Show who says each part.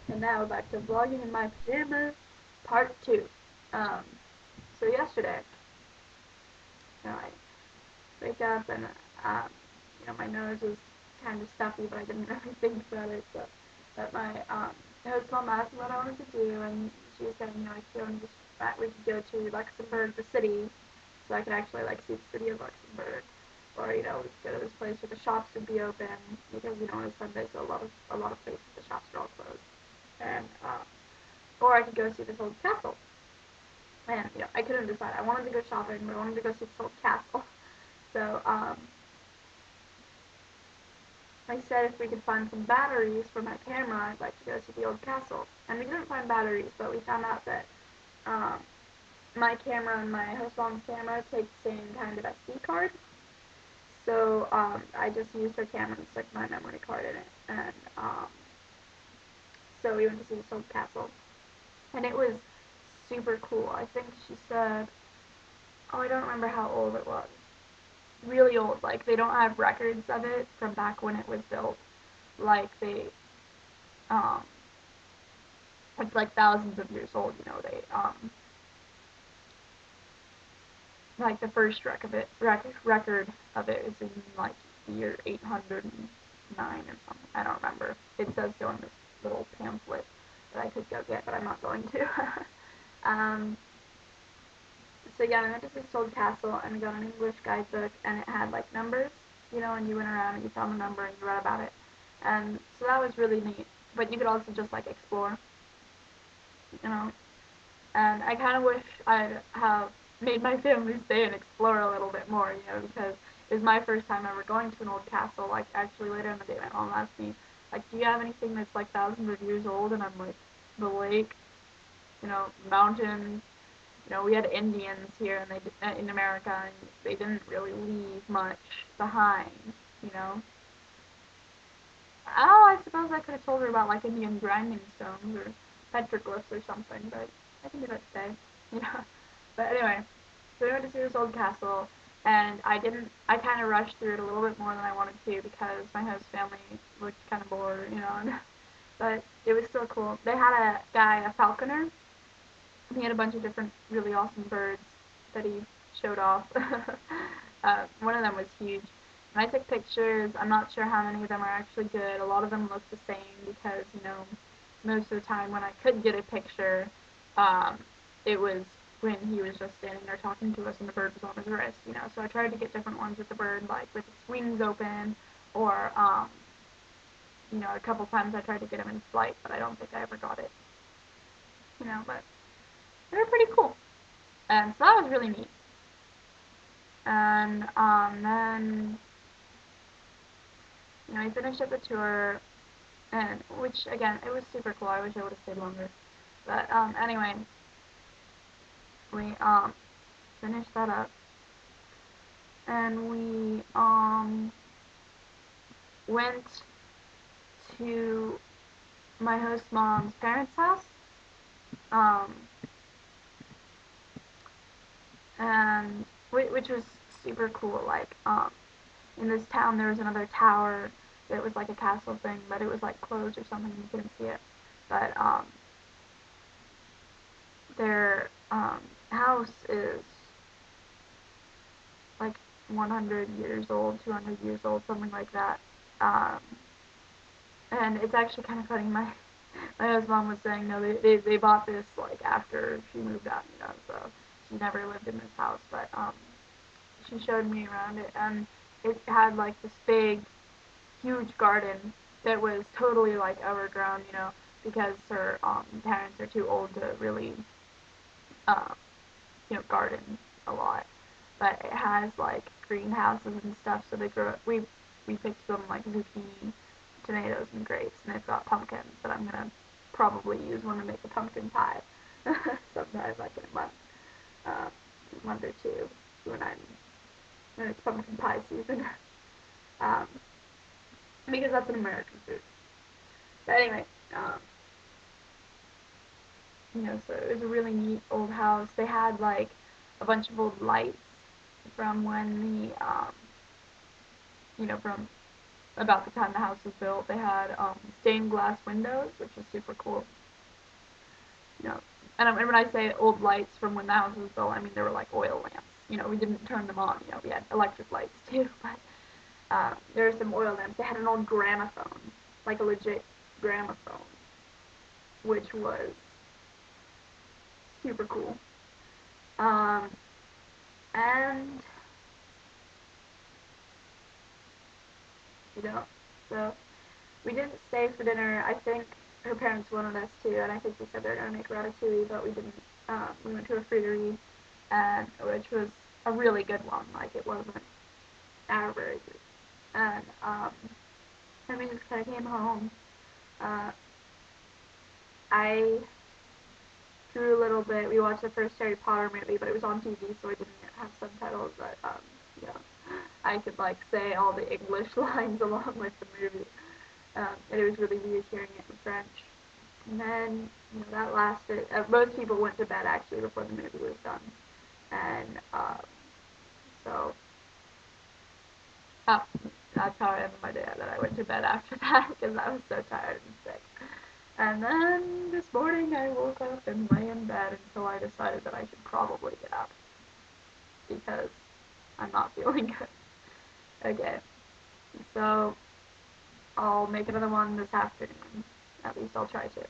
Speaker 1: And now back to vlogging in my pajamas, part 2. Um, so yesterday, I wake up and, um, my nose was kind of stuffy, but I didn't really think about it. So, but my host mom asked me what I wanted to do, and she said, we could go to Luxembourg, the city, so I could actually see the city of Luxembourg. Or we could go to this place where the shops would be open because it's Sunday, so a lot of places the shops are all closed. And or I could go see this old castle. And I couldn't decide. I wanted to go shopping, but I wanted to go see this old castle. So I said if we could find some batteries for my camera, I'd like to go see the old castle. And we didn't find batteries, but we found out that um, my camera and my host mom's camera take the same kind of SD card. So I just used her camera and stuck my memory card in it. And so we went to see this old castle. And it was super cool. I think she said, oh, I don't remember how old it was. Really old. Like, they don't have records of it from back when it was built. Like, um, it's like thousands of years old, like, the first record of it is in, like, year 809 or something. I don't remember. It says so in this little pamphlet that I could go get, but I'm not going to. um, so yeah, we went to this old castle and we got an English guidebook and it had like numbers, and you went around and you found the number and you read about it. And so that was really neat. But you could also just like explore, you know. And I kind of wish I'd have made my family stay and explore a little bit more, because it was my first time ever going to an old castle. Like actually later in the day, my mom asked me, like, do you have anything that's like thousands of years old? And I'm like, the lake, mountains. We had Indians here and in America, and they didn't really leave much behind. You know. Oh, I suppose I could have told her about like Indian grinding stones or petroglyphs or something, but I can do that today. Yeah. But anyway, so we went to see this old castle, and I kind of rushed through it a little bit more than I wanted to because my host family looked kind of bored, but it was still cool. They had a guy, a falconer. He had a bunch of different really awesome birds that he showed off. One of them was huge. And I took pictures. I'm not sure how many of them are actually good. A lot of them look the same because, most of the time when I could get a picture, um, it was when he was just standing there talking to us and the bird was on his wrist. So I tried to get different ones with the bird, like with its wings open, or, a couple times I tried to get him in flight, but I don't think I ever got it. But they were pretty cool. And so that was really neat. And then we finished up the tour, and which again it was super cool. I wish I would have stayed longer, but anyway, we finished that up, and we went to my host mom's parents' house, um, and which was super cool. Like in this town there was another tower that was like a castle thing, but it was like closed or something. You couldn't see it, but their house is like 100 years old, 200 years old, something like that. Um, and it's actually kind of funny. My husband's mom was saying, no, they bought this like after she moved out, so she never lived in this house. But she showed me around it, and it had like this big, huge garden that was totally like overgrown, because her parents are too old to really, um, garden a lot. But it has like greenhouses and stuff, so they grow. We picked some like zucchini, tomatoes, and grapes, and they've got pumpkins that I'm gonna probably use one to make a pumpkin pie sometime like in uh, a month or two when it's pumpkin pie season, um, because that's an American food. But anyway, um, so it was a really neat old house. They had like a bunch of old lights from when from about the time the house was built. They had stained glass windows, which is super cool. You know, and when I say old lights from when the house was built, I mean they were like oil lamps. You know, we didn't turn them on. You know, we had electric lights too, but there were some oil lamps. They had an old gramophone, like a legit gramophone, which was super cool. Um, and you know, so we didn't stay for dinner. I think her parents wanted us to, and I think we said they were gonna make ratatouille, but we didn't. We went to a friterie, and which was a really good one. Like it wasn't average, and then we just kind of came home. Uh, I drew a little bit. We watched the first Harry Potter movie, but it was on TV, so I didn't have subtitles. But you know, I could like say all the English lines along with the movie, and it was really weird hearing it in French. And then you know that lasted. Most people went to bed actually before the movie was done, and so uh, that's how I ended my day. That I went to bed after that because I was so tired and sick. And then this morning I woke up and lay in bed until I decided that I should probably get up because I'm not feeling good. Okay, so I'll make another one this afternoon. At least I'll try to.